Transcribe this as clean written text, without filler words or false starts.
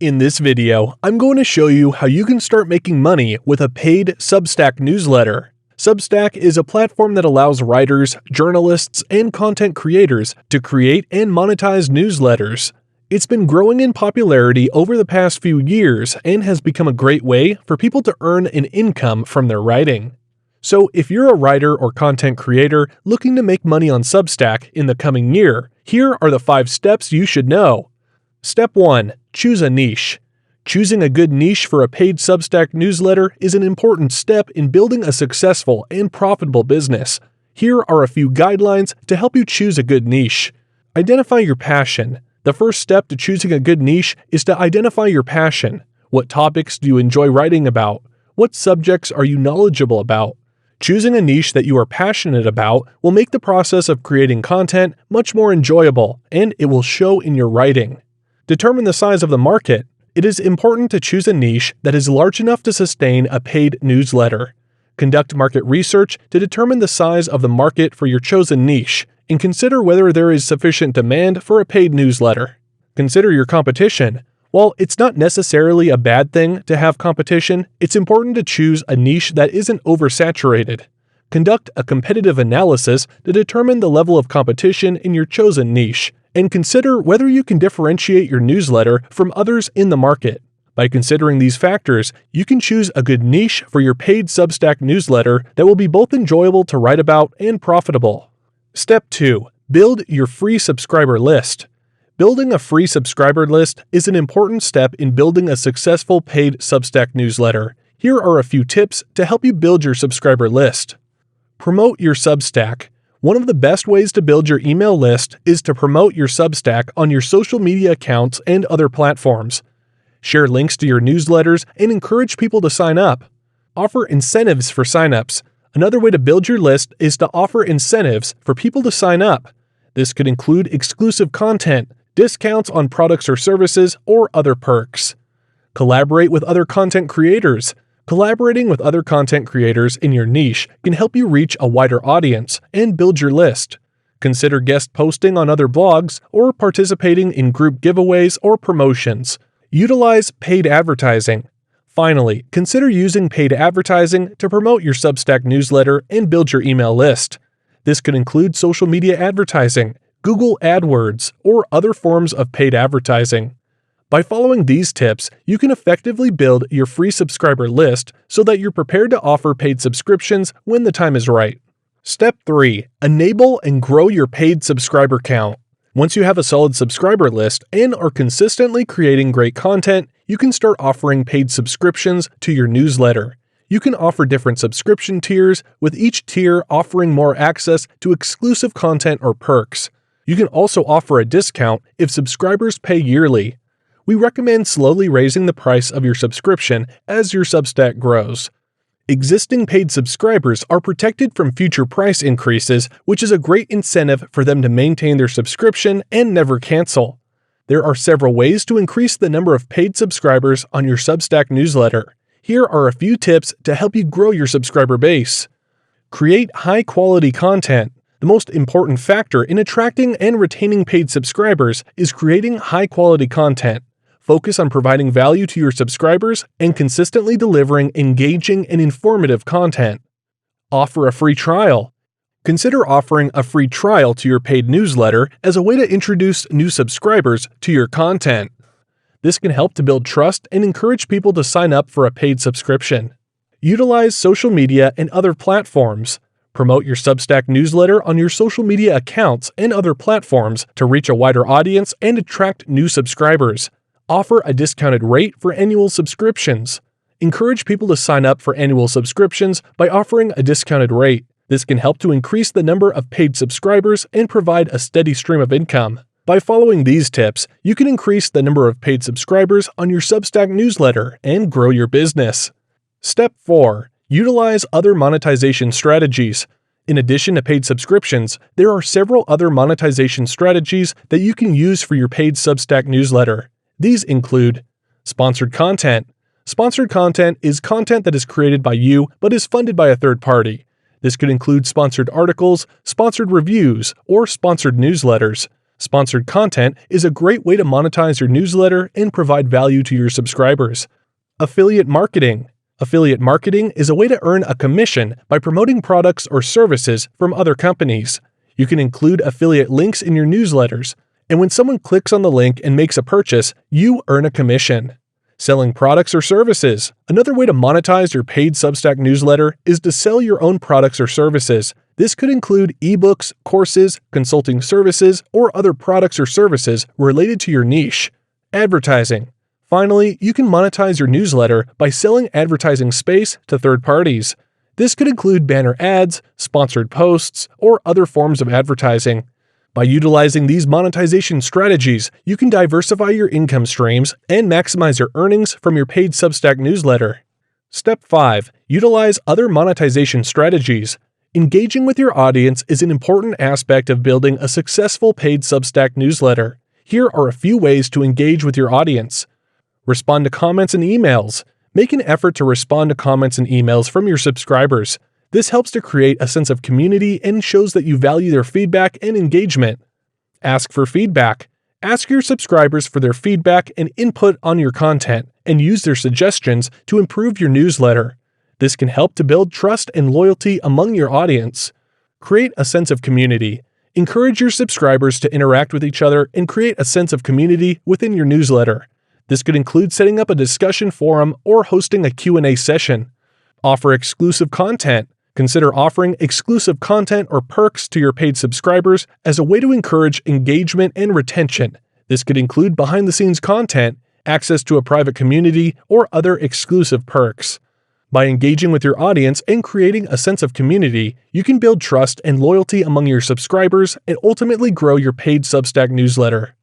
In this video, I'm going to show you how you can start making money with a paid Substack newsletter. Substack is a platform that allows writers, journalists, and content creators to create and monetize newsletters. It's been growing in popularity over the past few years and has become a great way for people to earn an income from their writing. So if you're a writer or content creator looking to make money on Substack in the coming year, here are the 5 steps you should know. Step 1. Choose a niche. Choosing a good niche for a paid Substack newsletter is an important step in building a successful and profitable business. Here are a few guidelines to help you choose a good niche. Identify your passion. The first step to choosing a good niche is to identify your passion. What topics do you enjoy writing about? What subjects are you knowledgeable about? Choosing a niche that you are passionate about will make the process of creating content much more enjoyable, and it will show in your writing. Determine the size of the market. It is important to choose a niche that is large enough to sustain a paid newsletter. Conduct market research to determine the size of the market for your chosen niche, and consider whether there is sufficient demand for a paid newsletter. Consider your competition. While it's not necessarily a bad thing to have competition, it's important to choose a niche that isn't oversaturated. Conduct a competitive analysis to determine the level of competition in your chosen niche, and consider whether you can differentiate your newsletter from others in the market. By considering these factors, you can choose a good niche for your paid Substack newsletter that will be both enjoyable to write about and profitable. Step 2. Build your free subscriber list. Building a free subscriber list is an important step in building a successful paid Substack newsletter. Here are a few tips to help you build your subscriber list. Promote your Substack. One of the best ways to build your email list is to promote your Substack on your social media accounts and other platforms. Share links to your newsletters and encourage people to sign up. Offer incentives for signups. Another way to build your list is to offer incentives for people to sign up. This could include exclusive content, discounts on products or services, or other perks. Collaborate with other content creators. Collaborating with other content creators in your niche can help you reach a wider audience and build your list. Consider guest posting on other blogs or participating in group giveaways or promotions. Utilize paid advertising. Finally, consider using paid advertising to promote your Substack newsletter and build your email list. This could include social media advertising, Google AdWords, or other forms of paid advertising. By following these tips, you can effectively build your free subscriber list so that you're prepared to offer paid subscriptions when the time is right. Step 3. Enable and grow your paid subscriber count. Once you have a solid subscriber list and are consistently creating great content, you can start offering paid subscriptions to your newsletter. You can offer different subscription tiers, with each tier offering more access to exclusive content or perks. You can also offer a discount if subscribers pay yearly. We recommend slowly raising the price of your subscription as your Substack grows. Existing paid subscribers are protected from future price increases, which is a great incentive for them to maintain their subscription and never cancel. There are several ways to increase the number of paid subscribers on your Substack newsletter. Here are a few tips to help you grow your subscriber base. Create high-quality content. The most important factor in attracting and retaining paid subscribers is creating high-quality content. Focus on providing value to your subscribers and consistently delivering engaging and informative content. Offer a free trial. Consider offering a free trial to your paid newsletter as a way to introduce new subscribers to your content. This can help to build trust and encourage people to sign up for a paid subscription. Utilize social media and other platforms. Promote your Substack newsletter on your social media accounts and other platforms to reach a wider audience and attract new subscribers. Offer a discounted rate for annual subscriptions. Encourage people to sign up for annual subscriptions by offering a discounted rate. This can help to increase the number of paid subscribers and provide a steady stream of income. By following these tips, you can increase the number of paid subscribers on your Substack newsletter and grow your business. Step 4. Utilize other monetization strategies. In addition to paid subscriptions, there are several other monetization strategies that you can use for your paid Substack newsletter. These include sponsored content. Sponsored content is content that is created by you but is funded by a third party. This could include sponsored articles, sponsored reviews, or sponsored newsletters. Sponsored content is a great way to monetize your newsletter and provide value to your subscribers. Affiliate marketing. Affiliate marketing is a way to earn a commission by promoting products or services from other companies. You can include affiliate links in your newsletters, and when someone clicks on the link and makes a purchase, you earn a commission. Selling products or services. Another way to monetize your paid Substack newsletter is to sell your own products or services. This could include ebooks, courses, consulting services, or other products or services related to your niche. Advertising. Finally, you can monetize your newsletter by selling advertising space to third parties. This could include banner ads, sponsored posts, or other forms of advertising. By utilizing these monetization strategies, you can diversify your income streams and maximize your earnings from your paid Substack newsletter. Step 5. Utilize other monetization strategies. Engaging with your audience is an important aspect of building a successful paid Substack newsletter. Here are a few ways to engage with your audience. Respond to comments and emails. Make an effort to respond to comments and emails from your subscribers. This helps to create a sense of community and shows that you value their feedback and engagement. Ask for feedback. Ask your subscribers for their feedback and input on your content, and use their suggestions to improve your newsletter. This can help to build trust and loyalty among your audience. Create a sense of community. Encourage your subscribers to interact with each other and create a sense of community within your newsletter. This could include setting up a discussion forum or hosting a Q&A session. Offer exclusive content. Consider offering exclusive content or perks to your paid subscribers as a way to encourage engagement and retention. This could include behind-the-scenes content, access to a private community, or other exclusive perks. By engaging with your audience and creating a sense of community, you can build trust and loyalty among your subscribers and ultimately grow your paid Substack newsletter.